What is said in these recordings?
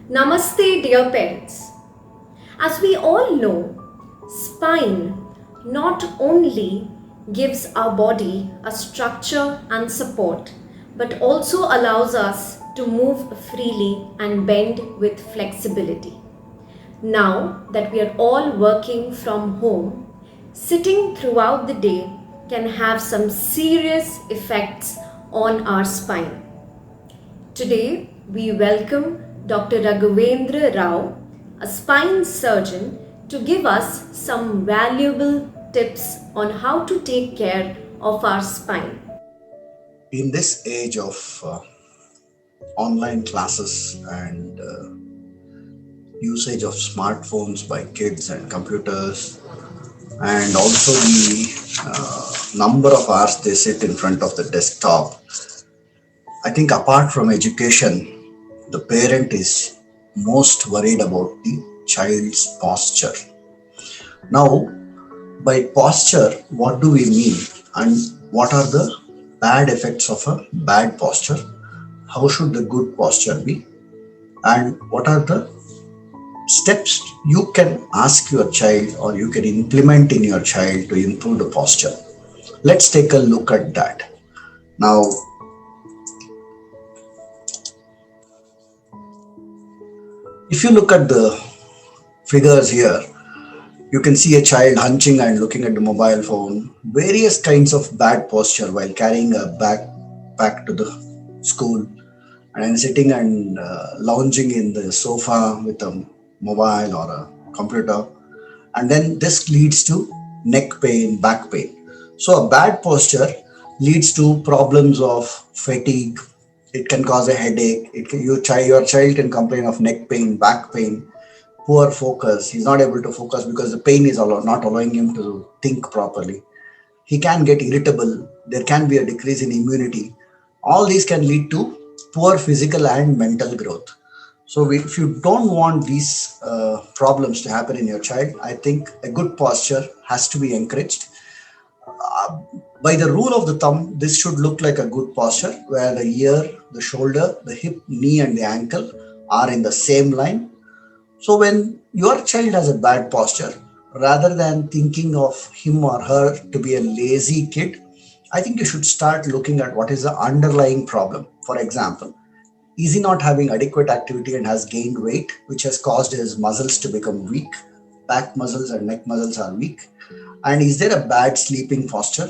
Namaste, dear parents. As we all know, spine not only gives our body a structure and support, but also allows us to move freely and bend with flexibility. Now that we are all working from home, sitting throughout the day can have some serious effects on our spine. Today, we welcome Dr. Raghavendra Rao, a spine surgeon, to give us some valuable tips on how to take care of our spine. In this age of online classes and usage of smartphones by kids and computers, and also the number of hours they sit in front of the desktop, I think apart from education, the parent is most worried about the child's posture. Now, by posture, what do we mean, and what are the bad effects of a bad posture? How should the good posture be? And what are the steps you can ask your child or you can implement in your child to improve the posture? Let's take a look at that. Now, if you look at the figures here, you can see a child hunching and looking at the mobile phone, various kinds of bad posture while carrying a backpack to the school, and then sitting and lounging in the sofa with a mobile or a computer. And then this leads to neck pain, back pain. So, a bad posture leads to problems of fatigue. It can cause a headache. Your child can complain of neck pain, back pain, poor focus. He's not able to focus because the pain is not allowing him to think properly. He can get irritable. There can be a decrease in immunity. All these can lead to poor physical and mental growth. So, if you don't want these problems to happen in your child, I think a good posture has to be encouraged. By the rule of the thumb, this should look like a good posture where the ear, the shoulder, the hip, knee, and the ankle are in the same line. So, when your child has a bad posture, rather than thinking of him or her to be a lazy kid, I think you should start looking at what is the underlying problem. For example, is he not having adequate activity and has gained weight, which has caused his muscles to become weak? Back muscles and neck muscles are weak. And is there a bad sleeping posture?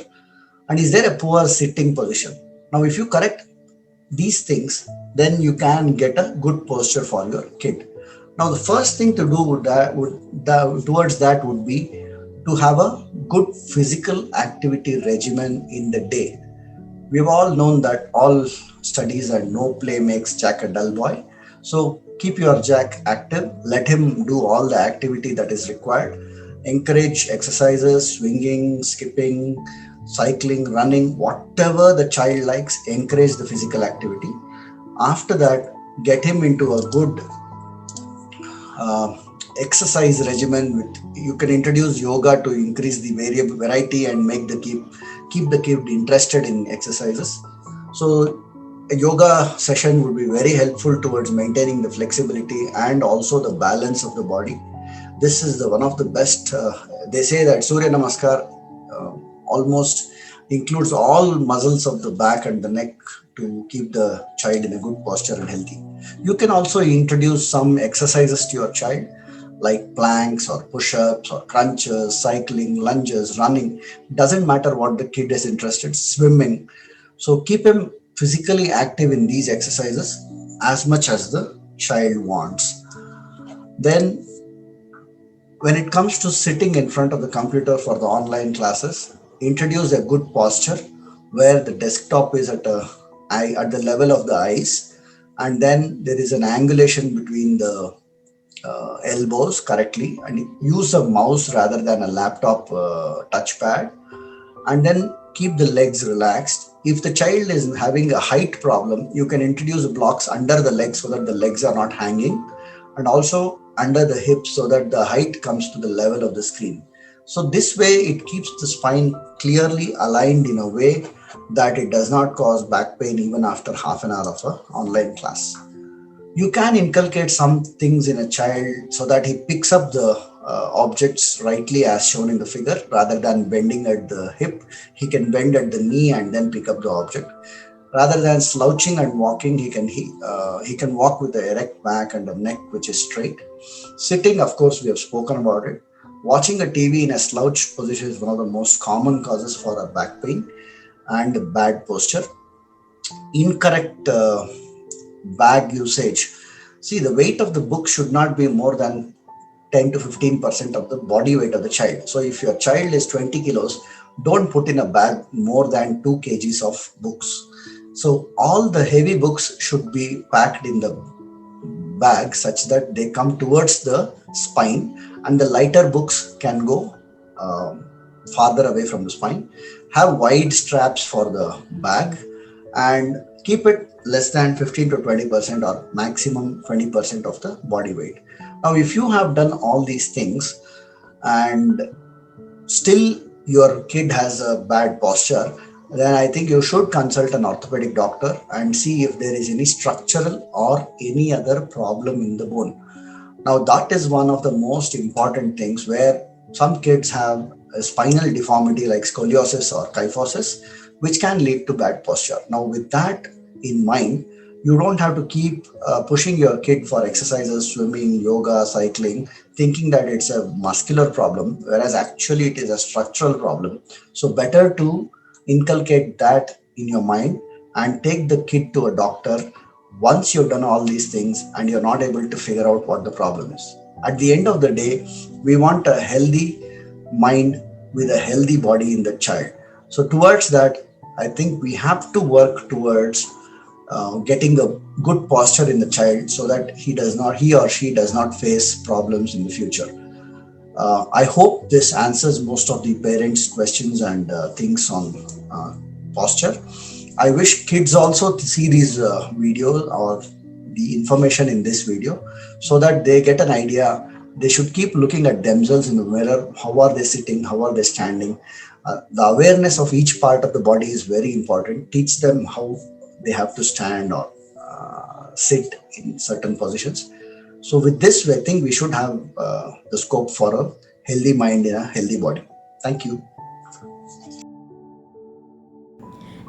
And is there a poor sitting position? Now, if you correct these things, then you can get a good posture for your kid. Now, the first thing to do towards that would be to have a good physical activity regimen in the day. We've all known that all studies and no play makes Jack a dull boy. So keep your Jack active. Let him do all the activity that is required. Encourage exercises, swinging, skipping, cycling, running, whatever the child likes, encourage the physical activity. After that, get him into a good uh, exercise regimen. With you can introduce yoga to increase the variety and make the keep the kid interested in exercises. So a yoga session would be very helpful towards maintaining the flexibility and also the balance of the body. This is the one of the best. They say that Surya Namaskar almost includes all muscles of the back and the neck to keep the child in a good posture and healthy. You can also introduce some exercises to your child like planks or push-ups or crunches, cycling, lunges, running. Doesn't matter what the kid is interested, swimming. So keep him physically active in these exercises as much as the child wants. Then when it comes to sitting in front of the computer for the online classes, introduce a good posture where the desktop is at the level of the eyes, and then there is an angulation between the elbows correctly, and use a mouse rather than a laptop touchpad, and then keep the legs relaxed. If the child is having a height problem, you can introduce blocks under the legs so that the legs are not hanging, and also under the hips so that the height comes to the level of the screen. So, this way it keeps the spine clearly aligned in a way that it does not cause back pain even after half an hour of an online class. You can inculcate some things in a child so that he picks up the objects rightly as shown in the figure. Rather than bending at the hip, he can bend at the knee and then pick up the object. Rather than slouching and walking, he can walk with the erect back and a neck which is straight. Sitting, of course, we have spoken about it. Watching a TV in a slouched position is one of the most common causes for a back pain and bad posture. Incorrect bag usage. See, the weight of the book should not be more than 10 to 15% of the body weight of the child. So if your child is 20 kilos, don't put in a bag more than 2 kgs of books. So all the heavy books should be packed in the bag such that they come towards the spine, and the lighter books can go um, farther away from the spine. Have wide straps for the bag and keep it less than 15 to 20% or maximum 20% of the body weight. Now, if you have done all these things and still your kid has a bad posture, then I think you should consult an orthopedic doctor and see if there is any structural or any other problem in the bone. Now, that is one of the most important things where some kids have a spinal deformity like scoliosis or kyphosis, which can lead to bad posture. Now, with that in mind, you don't have to keep pushing your kid for exercises, swimming, yoga, cycling, thinking that it's a muscular problem, whereas actually it is a structural problem. So, better to inculcate that in your mind and take the kid to a doctor once you've done all these things and you're not able to figure out what the problem is. At the end of the day, we want a healthy mind with a healthy body in the child. So, towards that, I think we have to work towards getting a good posture in the child so that he or she does not face problems in the future. I hope this answers most of the parents' questions and things on uh, posture. I wish kids also to see these videos or the information in this video so that they get an idea. They should keep looking at themselves in the mirror. How are they sitting? How are they standing? The awareness of each part of the body is very important. Teach them how they have to stand or sit in certain positions. So, with this, I think we should have the scope for a healthy mind in a healthy body. Thank you.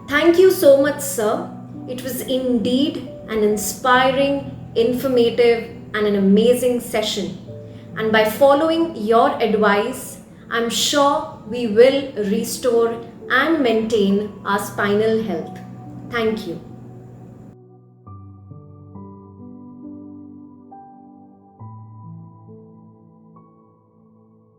Thank you so much, sir. It was indeed an inspiring, informative, and an amazing session. And by following your advice, I'm sure we will restore and maintain our spinal health. Thank you.